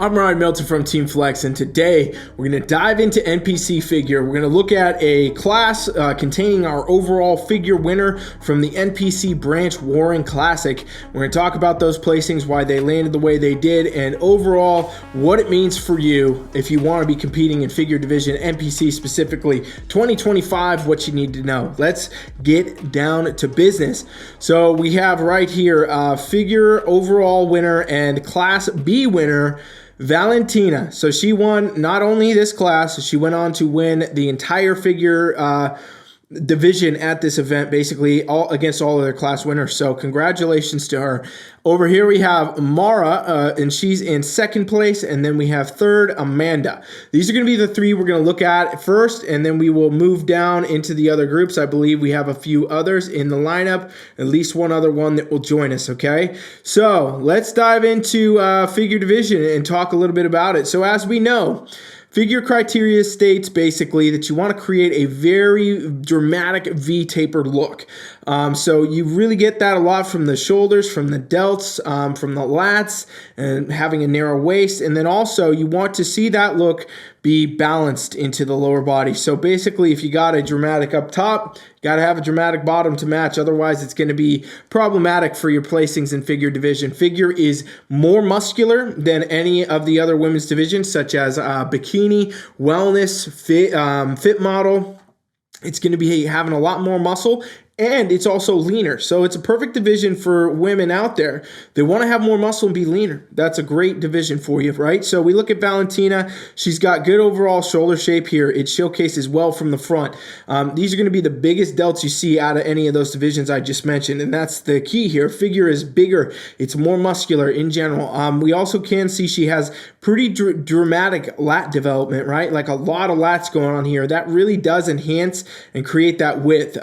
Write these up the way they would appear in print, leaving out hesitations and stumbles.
I'm Ryan Milton from Team Flex, and today we're going to dive into NPC figure. We're going to look at a class containing our overall figure winner from the NPC Branch Warring Classic. We're going to talk about those placings, why they landed the way they did, and overall what it means for you if you want to be competing in figure division, NPC specifically, 2025, what you need to know. Let's get down to business. So we have right here figure overall winner and Class B winner, Valentina. So she won not only this class, she went on to win the entire figure division at this event, basically against all of their class winners. So congratulations to her. Over here we have Mara, and she's in second place, and then we have third, Amanda. These are going to be the three we're going to look at first, and then we will move down into the other groups. I believe we have a few others in the lineup, at least one other one that will join us, okay? So let's dive into figure division and talk a little bit about it. So as we know, figure criteria states basically that you want to create a very dramatic V-tapered look. So you really get that a lot from the shoulders, from the delts, from the lats, and having a narrow waist. And then also you want to see that look be balanced into the lower body. So basically, if you got a dramatic up top, you got to have a dramatic bottom to match. Otherwise, it's going to be problematic for your placings in figure division. Figure is more muscular than any of the other women's divisions, such as bikini, wellness, fit model. It's going to be having a lot more muscle, and it's also leaner. So it's a perfect division for women out there. They want to have more muscle and be leaner. That's a great division for you, right? So we look at Valentina. She's got good overall shoulder shape here. It showcases well from the front. These are going to be the biggest delts you see out of any of those divisions I just mentioned, and that's the key here. Figure is bigger. It's more muscular in general. We also can see she has pretty dramatic lat development, right? Like a lot of lats going on here. That really does enhance and create that width.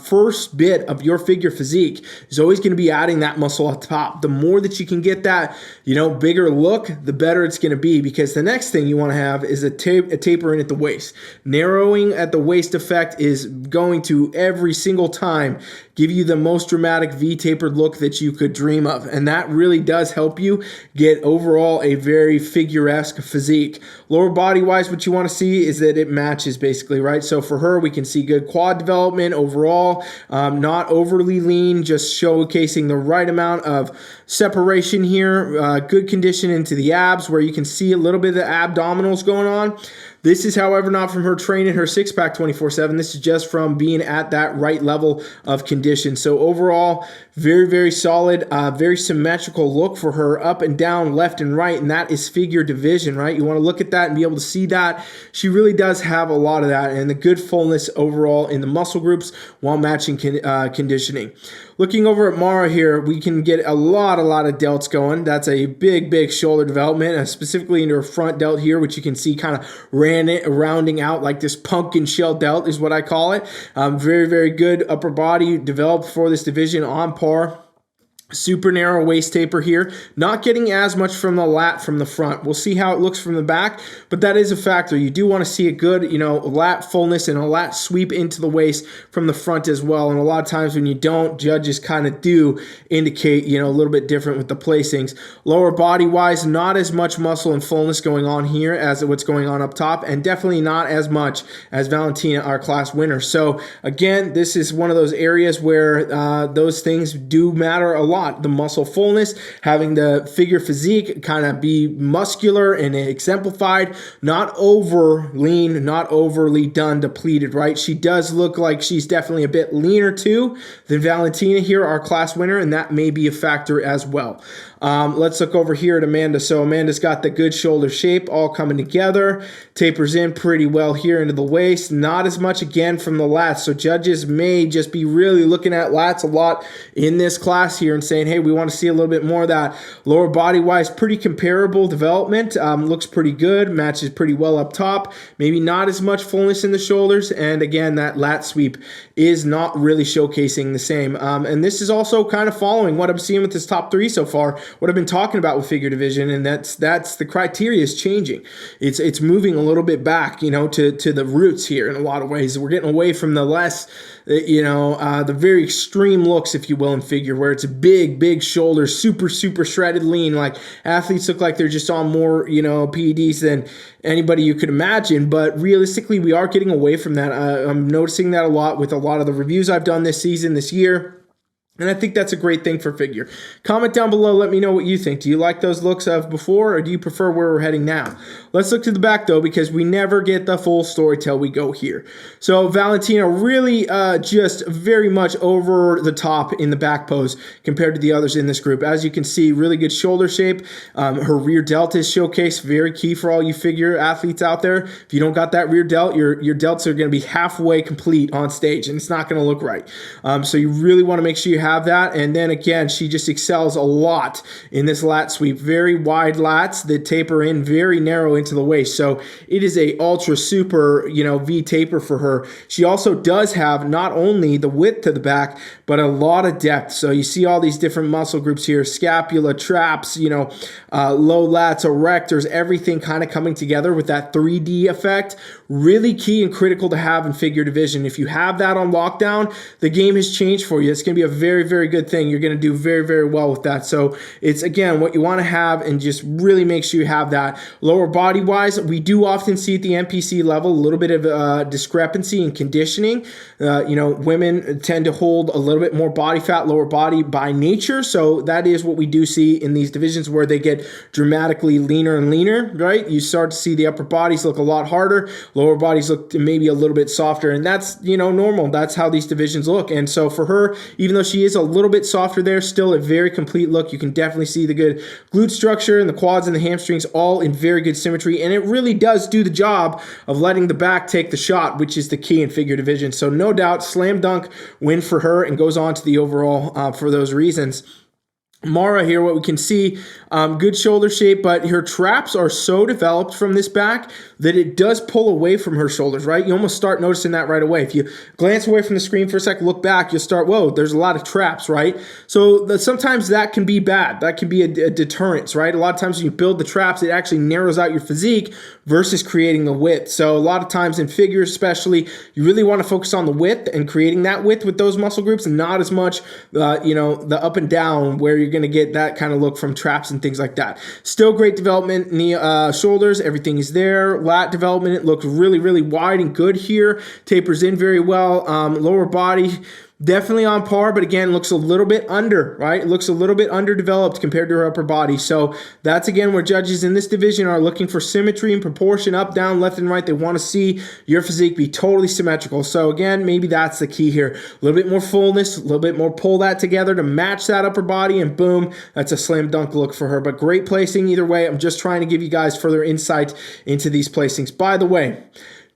First bit of your figure physique is always going to be adding that muscle up top. The more that you can get that, bigger look, the better it's going to be, because the next thing you want to have is a taper in at the waist. Narrowing at the waist effect is going to every single time give you the most dramatic V-tapered look that you could dream of, and that really does help you get overall a very figure-esque physique. Lower body-wise, what you want to see is that it matches basically, right? So for her, we can see good quad development overall, not overly lean, just showcasing the right amount of separation here, good condition into the abs where you can see a little bit of the abdominals going on. This is, however, not from her training her six-pack 24/7. This is just from being at that right level of condition. So overall, very, very solid, very symmetrical look for her up and down, left and right, and that is figure division, right? You want to look at that and be able to see that. She really does have a lot of that, and the good fullness overall in the muscle groups while matching conditioning. Looking over at Mara here, we can get a lot of delts going. That's a big, big shoulder development, specifically into her front delt here, which you can see kind of rounding out like this pumpkin shell delt is what I call it. Very, very good upper body developed for this division, on par. Super narrow waist taper here, not getting as much from the lat from the front. We'll see how it looks from the back, but that is a factor. You do want to see a good, lat fullness and a lat sweep into the waist from the front as well. And a lot of times when you don't, judges kind of do indicate, a little bit different with the placings. Lower body wise, not as much muscle and fullness going on here as what's going on up top, and definitely not as much as Valentina, our class winner. So again, this is one of those areas where those things do matter a lot. The muscle fullness, having the figure physique kind of be muscular and exemplified, not over lean, not overly done depleted, right? She does look like she's definitely a bit leaner too than Valentina here, our class winner, and that may be a factor as well. Let's look over here at Amanda. So Amanda's got the good shoulder shape all coming together, tapers in pretty well here into the waist, not as much again from the lats. So judges may just be really looking at lats a lot in this class here and saying, hey, we want to see a little bit more of that. Lower body wise, pretty comparable development, looks pretty good, matches pretty well up top, maybe not as much fullness in the shoulders, and again, that lat sweep is not really showcasing the same. And this is also kind of following what I'm seeing with this top three so far. what I've been talking about with figure division, and that's the criteria is changing. It's moving a little bit back, you know, to the roots here in a lot of ways. We're getting away from the less, you know, the very extreme looks, if you will, in figure, where it's a big shoulders, super shredded lean. Like athletes look like they're just on more, you know, PEDs than anybody you could imagine. But realistically, we are getting away from that. I'm noticing that a lot with a lot of the reviews I've done this season, this year. And I think that's a great thing for figure. Comment down below. Let me know what you think. Do you like those looks of before, or do you prefer where we're heading now? Let's look to the back, though, because we never get the full story till we go here. So Valentina really just very much over the top in the back pose compared to the others in this group. As you can see, really good shoulder shape. Her rear delt is showcased. Very key for all you figure athletes out there. If you don't got that rear delt, your delts are going to be halfway complete on stage, and it's not going to look right. So you really want to make sure you have that. And then again, she just excels a lot in this lat sweep. Very wide lats that taper in very narrow into the waist. So it is a ultra super, you know, V taper for her. She also does have not only the width to the back, but a lot of depth. So you see all these different muscle groups here: scapula, traps, you know, low lats, erectors, everything kind of coming together with that 3D effect. Really key and critical to have in figure division. If you have that on lockdown, the game has changed for you. It's going to be a very good thing. You're going to do very well with that. So it's, again, what you want to have, and just really make sure you have that. Lower body wise, we do often see at the NPC level a little bit of discrepancy in conditioning. You know, women tend to hold a little bit more body fat, lower body by nature. So that is what we do see in these divisions, where they get dramatically leaner and leaner, right? You start to see the upper bodies look a lot harder. Lower bodies look maybe a little bit softer, and that's, you know, normal. That's how these divisions look. And so for her, even though she is a little bit softer there, still a very complete look. You can definitely see the good glute structure and the quads and the hamstrings all in very good symmetry, and it really does do the job of letting the back take the shot, which is the key in figure division. So no doubt, slam dunk win for her, and goes on to the overall for those reasons. Mara here, what we can see, good shoulder shape, but her traps are so developed from this back that it does pull away from her shoulders, right? You almost start noticing that right away. If you glance away from the screen for a second, look back, you'll start, whoa, there's a lot of traps, right? So sometimes that can be bad. That can be a deterrence, right? A lot of times when you build the traps, it actually narrows out your physique versus creating the width. So a lot of times in figures especially, you really want to focus on the width and creating that width with those muscle groups, and not as much, you know, the up and down, where you're going to get that kind of look from traps and things like that. Still great development in the shoulders. Everything is there. Lat development, it looks really wide and good here. Tapers in very well. Lower body, definitely on par, but again, looks a little bit under, right? It looks a little bit underdeveloped compared to her upper body. So that's, again, where judges in this division are looking for symmetry and proportion, up, down, left, and right. They want to see your physique be totally symmetrical. So again, maybe that's the key here. A little bit more fullness, a little bit more pull that together to match that upper body, and boom, that's a slam dunk look for her. But great placing either way. I'm just trying to give you guys further insight into these placings. By the way,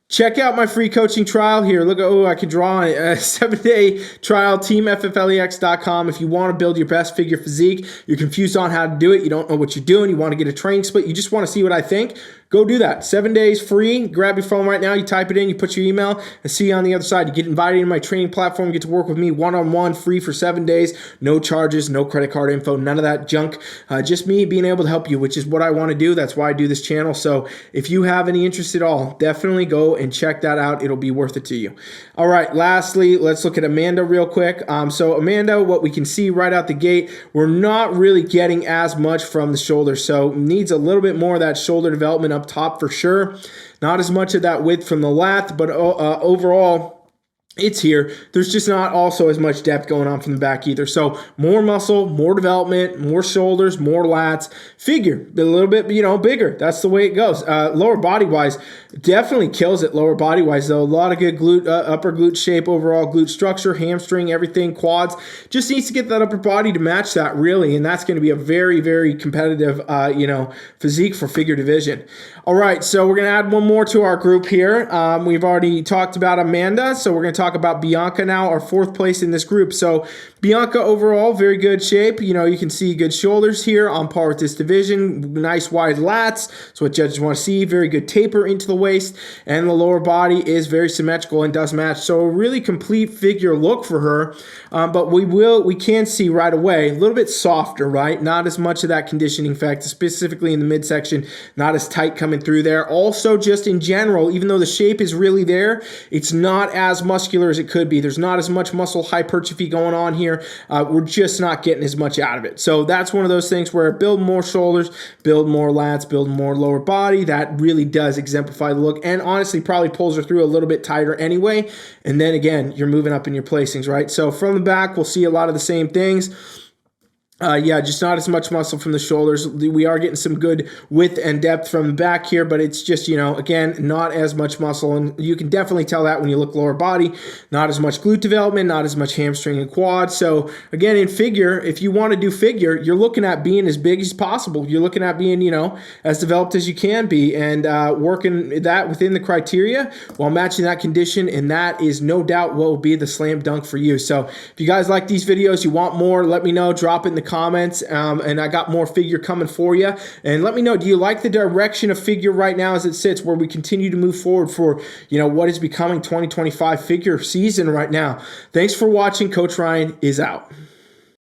check out my free coaching trial here. Look, oh, I can draw a 7-day trial, teamfflex.com. If you want to build your best figure physique, you're confused on how to do it, you don't know what you're doing, you want to get a training split, you just want to see what I think, go do that. 7 days free. Grab your phone right now, you type it in, you put your email, and see you on the other side. You get invited into my training platform, you get to work with me one-on-one, free for 7 days, no charges, no credit card info, none of that junk. Just me being able to help you, which is what I want to do. That's why I do this channel. So if you have any interest at all, definitely go and check that out. It'll be worth it to you. All right, lastly, let's look at Amanda real quick. So Amanda, what we can see right out the gate, we're not really getting as much from the shoulder, so needs a little bit more of that shoulder development up top for sure. Not as much of that width from the lat, but overall, it's here. There's just not also as much depth going on from the back either. So more muscle, more development, more shoulders, more lats. Figure a little bit, you know, bigger. That's the way it goes. Lower body wise, definitely kills it. Lower body wise though, a lot of good glute, upper glute shape, overall glute structure, hamstring, everything, quads. Just needs to get that upper body to match that really, and that's going to be a very competitive, you know, physique for figure division. All right, so we're going to add one more to our group here. We've already talked about Amanda, so we're going to talk talk about Bianca now, our 4th place in this group. So Bianca overall, very good shape. You know, you can see good shoulders here, on par with this division. Nice wide lats. That's what judges want to see. Very good taper into the waist. And the lower body is very symmetrical and does match. So a really complete figure look for her. But we can see right away, a little bit softer, right? Not as much of that conditioning effect, specifically in the midsection, not as tight coming through there. Also, just in general, even though the shape is really there, it's not as muscular as it could be. There's not as much muscle hypertrophy going on here. We're just not getting as much out of it. So that's one of those things where build more shoulders, build more lats, build more lower body. That really does exemplify the look, and honestly probably pulls her through a little bit tighter anyway. And then again, you're moving up in your placings, right? So from the back, we'll see a lot of the same things. Yeah, just not as much muscle from the shoulders. We are getting some good width and depth from the back here, but it's just, you know, again, not as much muscle. And you can definitely tell that when you look lower body. Not as much glute development, not as much hamstring and quad. So again, in figure, if you want to do figure, you're looking at being as big as possible. You're looking at being, you know, as developed as you can be, and working that within the criteria while matching that condition. And that is no doubt what will be the slam dunk for you. So if you guys like these videos, you want more, let me know. Drop it in the comments, and I got more figure coming for you. And let me know, do you like the direction of figure right now as it sits, where we continue to move forward for, you know, what is becoming 2025 figure season right now? Thanks for watching. Coach Ryan is out.